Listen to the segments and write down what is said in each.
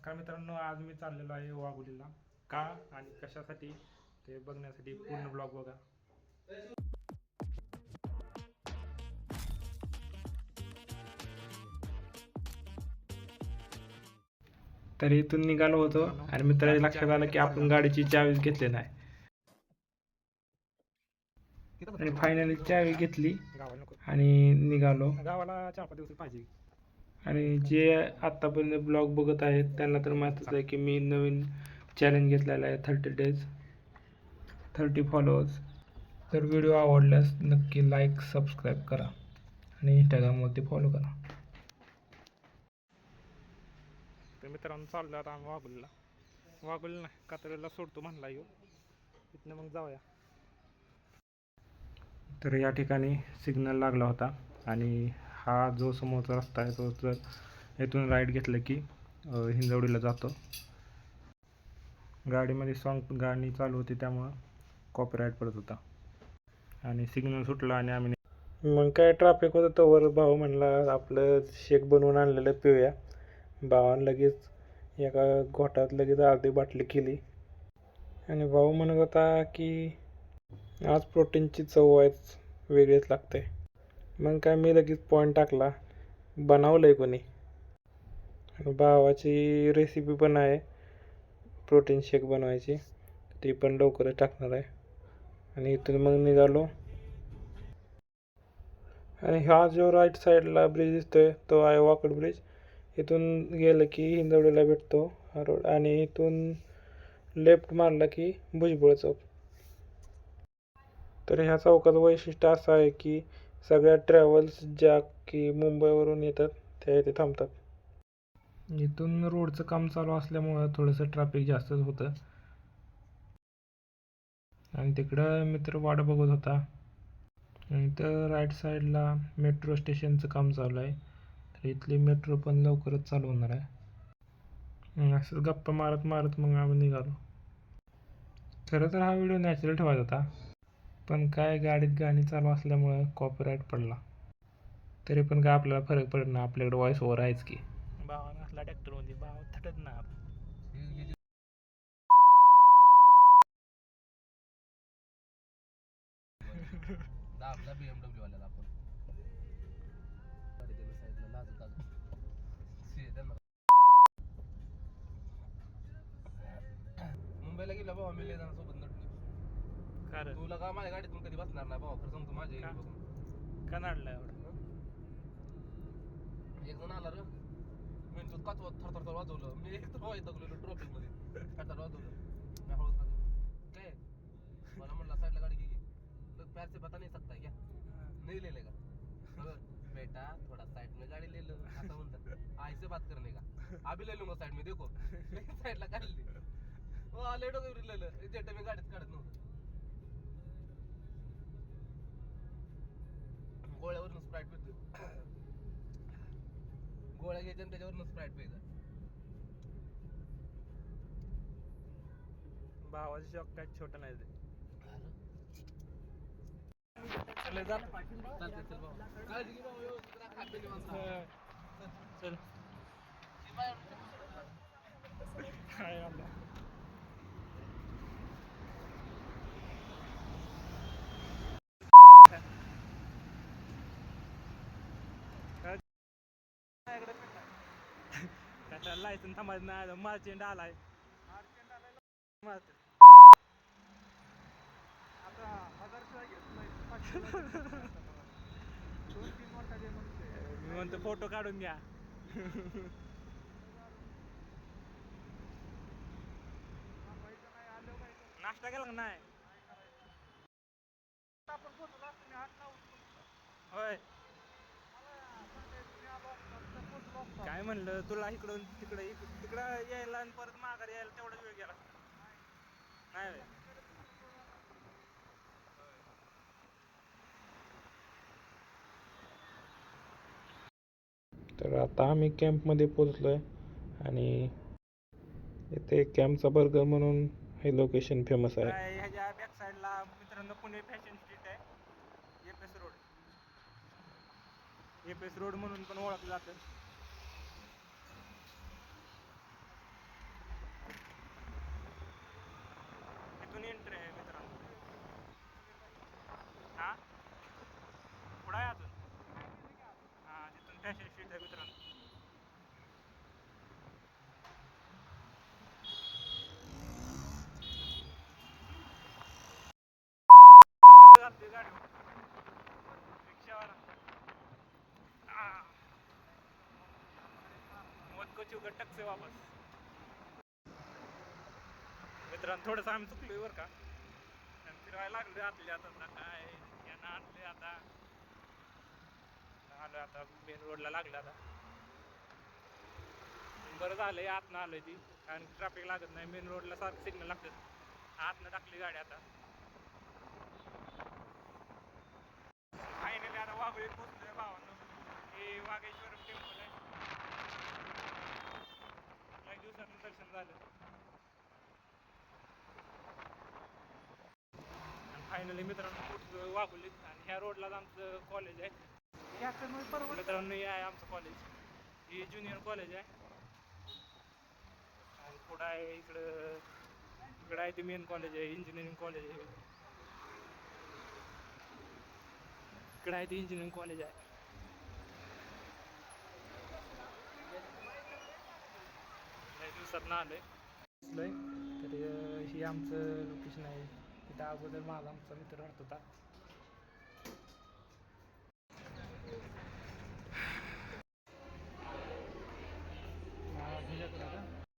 नमस्कार मित्रांनो, आज मी चाललेलो आहे वाघोलीला. का आणि कशासाठी ते बघण्यासाठी पूर्ण ब्लॉग बघा. तर इथून निघालो होतो आणि मित्राच्या लक्षात आलं की आपण गाडीची चावीच घेतली नाही आणि फायनली चावी घेतली आणि निघालो. गावाला 4-5 दिवस पाहिजे. आणि जे आत्तापर्यंत ब्लॉग बघत आहेत त्यांना तर माहीतच आहे की मी नवीन चॅलेंज घेतलेला आहे 30 days 30 फॉलोअर्स. तर व्हिडिओ आवडल्यास नक्की लाईक सबस्क्राईब करा आणि इंस्टाग्रामवरती फॉलो करा. तर मित्रांनो चाललो आता आम्ही वाघोलीला नाही कातळीला सोडतो म्हणला येऊ, इथनं मग जाऊया. तर या ठिकाणी सिग्नल लागला होता आणि हा जो समोरचा रस्ता आहे तो जर इथून राईट घेतलं की हिंजवडीला जातो. गाडीमध्ये गाणी चालू होती त्यामुळं कॉपीराईट पडत होता आणि सिग्नल सुटला आणि आम्ही मग काय ट्रॅफिक होतं तोवर भाऊ म्हणला आपलं शेक बनवून आणलेलं पिऊया. भावानं लगेच एका घोटात लगेच अर्धी बाटली केली आणि भाऊ म्हणत होता की आज प्रोटीनची चव आहेच वेगळीच लागते. मग काय मी लगेच पॉईंट टाकला, बनवलं आहे कोणी. आणि भावाची रेसिपी पण आहे प्रोटीन शेक बनवायची, ती पण लवकरच टाकणार आहे. आणि इथून मग निघालो आणि हा जो राईट साईडला ब्रिज दिसतोय तो आहे वाकड ब्रिज. इथून गेलं की हिंजवडीला भेटतो हा रोड आणि इथून लेफ्ट मारला की भुजबळ चौक. तर ह्या चौकाचं वैशिष्ट्य असं आहे की सगळ्या ट्रॅव्हल्स ज्या की मुंबईवरून येतात त्या इथे थांबतात. इथून रोडचं काम चालू असल्यामुळं थोडंसं ट्रॅफिक जास्तच होतं आणि तिकडं मित्र वाट बघत होता. आणि तर राईट साईडला मेट्रो स्टेशनचं काम चालू आहे, तर इथली मेट्रो पण लवकरच चालू होणार आहे. असं गप्पा मारत मारत मग आम्ही निघालो. खरं तर हा व्हिडिओ नॅचरल ठेवायचा होता, पण काय गाडीत गाणी चालू असल्यामुळं कॉपीराईट पडला. तरी पण काय आपल्याला फरक पडत ना, आपल्याकडे व्हॉइस ओव्हर आहेच की. भावानं असला ट्रॅक्टरमध्ये भाव थटत ना. आपला BMW वाल्याला आपण साईडला लाजतात मुंबईला गेला भाऊ आम्ही लय जणांसोबत नटली. तुला का माझ्या गाडीतून कधी बसणार नाही भाऊ, खरं सांगतो माझ्या बघून का नाडला एवढा. एक जण आला रे मेंटूत काचवत थरथर वाजवलं, मी एक तर वाजवलेलो ट्रॉफिक मध्ये थरथर वाजवलं. मी हळूच काय मला म्हणला साईडला गाडी घे, प्यार से पता नहीं सकता क्या नहीं ले लेगा बेटा थोड़ा साइड में गाड़ी ले लो आता म्हणतात. आई से बात करने का अभी ले लूंगा साइड में देखो साइडला काढली लेडो लिहिलेलं जेट मी गाडीत काढत नव्हतं. गोळ्यावरून स्प्राईट पितो, गोळ्या घ्यायच्या आणि त्याच्यावरून स्प्राईट प्यायचा. भावाचं शॉक काय छोटं नाही ते. चल जा चालते चल भाऊ काळजी घे भाऊ व्यवस्थित राहा खाते चल काय आला त्याचा लायसन थांबायचं नाही, मार्चेंट आलाय. मी म्हणतो फोटो काढून घ्या. नाश्ता केला का नाही? होय काय म्हणलं तुला इकडून तिकडं यायला आणि परत माघारी यायला तेवढा वेळ गेला नाही. तर आता आम्ही कॅम्पमध्ये पोचलो आहे आणि इथे कॅम्पचा बर्गर म्हणून हे लोकेशन फेमस आहे. ह्याच्या बॅक साईडला मित्रांनो पुणे फॅशन स्ट्रीट आहे, एपीएस रोड म्हणून पण ओळखलं जातं. शुगर टक से वापस. मित्रांनो थोडंसं आम्ही चुकलोय बरं का, आणि फिरवायला लागलो आतल्या आता काय यांना आणले आता आलो आता मेन रोडला लागलं आता. बरं झालं आतनं आलोय ती, कारण ट्रॅफिक लागत नाही. मेन रोडला सारखं सिग्नल लागतं. आतनं टाकली गाडी आता. फायनली आता वाघोळीत पोहोचलोय भावांनो. हे वाघेश्वर टेम्पल आहे. काही दिवसांनी दर्शन झालं. फायनली मित्रांनो पोहोचलो वाघोलीत, आणि ह्या रोडलाच आमचं कॉलेज आहे. मित्रांनो हे आहे आमचं कॉलेज. हे ज्युनियर कॉलेज आहे, आणि पुढं आहे इकडं आहे ते मेन कॉलेज आहे, इंजिनिअरिंग कॉलेज आहे. इकडं आहे ते इंजिनिअरिंग कॉलेज आहे. काही दिवसात ना आलोय तर हे आमचं लोकेशन आहे. तिथं अगोदर माझा आमचा मित्र राहत होता.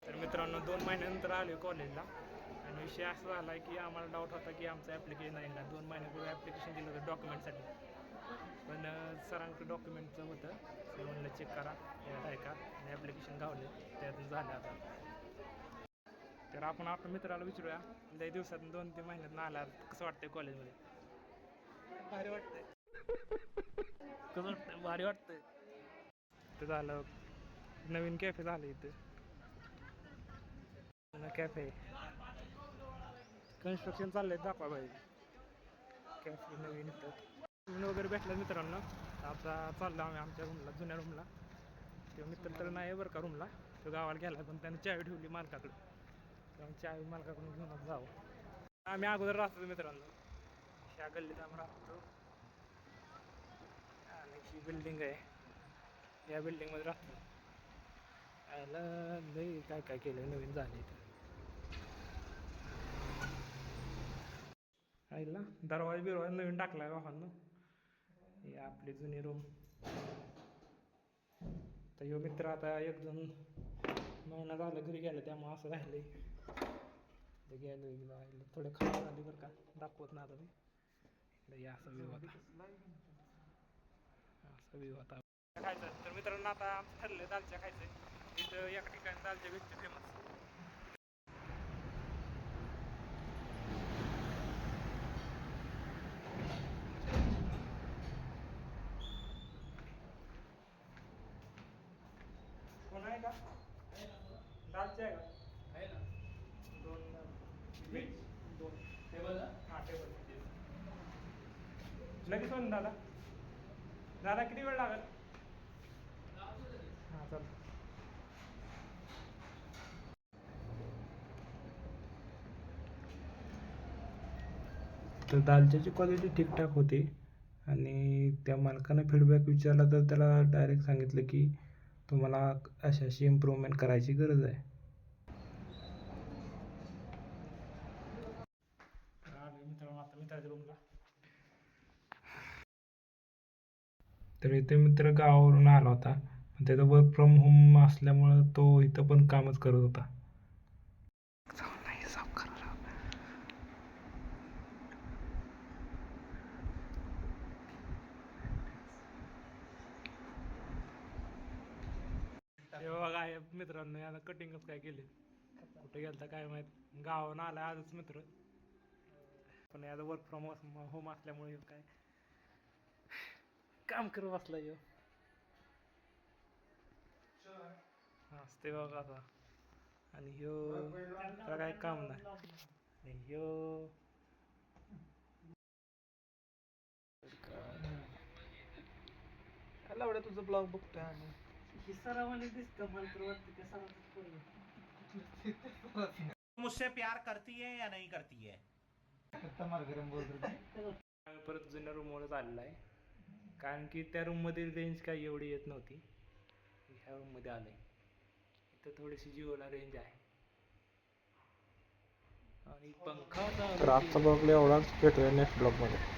तर मित्रांनो 2 महिन्यानंतर आलो कॉलेजला, आणि विषय असा झाला आहे की आम्हाला डाऊट होता की आमचं ॲप्लिकेशन आहे ना. 2 महिन्यापूर्वी ॲप्लिकेशन दिलं होतं डॉक्युमेंटसाठी, पण सरांकडे डॉक्युमेंटचं होतं. सर म्हणलं चेक करा त्यात आहे का, आणि ॲप्लिकेशन गावले त्यातून झालं आता. तर आपण आपल्या मित्राला विचारूया, लई दिवसातून 2-3 महिन्यातून आला कसं वाटतंय कॉलेजमध्ये. भारी वाटतंय. कसं वाटतंय? भारी वाटतंय. ते झालं नवीन कॅफे झालं इथं, कॅफे कन्स्ट्रक्शन चाललंय दाखवा पाहिजे. कॅफे नवीन इथं रूम वगैरे भेटलं मित्रांनो. आता चाललो आम्ही आमच्या रूमला, जुन्या रूमला. किंवा मित्र तर नाही बरं का रूमला, तो गावाला गेला, पण त्याने चावी ठेवली मालकाकडे. त्यामुळे चावी मालकाकडून घेऊनच जावं. आम्ही अगोदर राहतो मित्रांनो, ह्या गल्लीत आम्ही राहतो, आणि ही बिल्डिंग आहे, या बिल्डिंगमध्ये राहतो. याला लई काय काय केलं नवीन झालं इथं. आईला दरवाजा बिरवाजा नवीन टाकलाय वाहन. हे आपली जुनी रूम. तर ह्यो मित्र आता 1-2 महिना झाला घरी गेला, त्यामुळे असं राहिलंय. ते गेलो थोडं खायला झाली बरं का, दाखवत ना आता मी. असा व्ह्यू होता, असा व्ह्यू होता. खायचं तर मित्रांनो आता आमचं ठरलं दालच्या खायचंय. इथं एका ठिकाणी दालच्या भेटते फेमस. कोण आहे का दालच्या आहे का? आहे ना, 2 व्हेज 2 टेबल. हां टेबल लगेच होईल दादा. दादा किती वेळ लागेल? हां चल. तर दालच्याची क्वालिटी ठीकठाक होती, आणि त्या मालकानं फीडबॅक विचारला तर त्याला डायरेक्ट सांगितलं की तुम्हाला अशी इम्प्रूव्हमेंट करायची गरज आहे. मित्रांनो आता मित्राच्या रूमला. तर इथे मित्र गावावरून आला होता, त्याचा वर्क फ्रॉम होम असल्यामुळं तो इथं पण कामच करत होता. बघा मित्रांनो याला कटिंगच काय केले, कुठे गेलता काय माहित. गावावरून आला आजच मित्र, पण याचा वर्क फ्रॉम होम असल्यामुळे काय काम करत बसला ह्यो. असते बघा आता. आणि ह्यो त्याला काय काम नाही. आणि ह्यो एवढ्या तुझं ब्लॉग बघतोय आणि मुझसे प्यार करती है या नहीं करती है? परत जुन्या रूमवरच आलेला आहे, कारण की त्या रूममध्ये रेंज काही एवढी येत नव्हती. ह्या रूममध्ये आलंय, इथं थोडीशी जिओला रेंज आहे. आणि पंखा तर आजचा ब्लॉग एवढाच, भेटूया नेक्स्ट ब्लॉगमध्ये.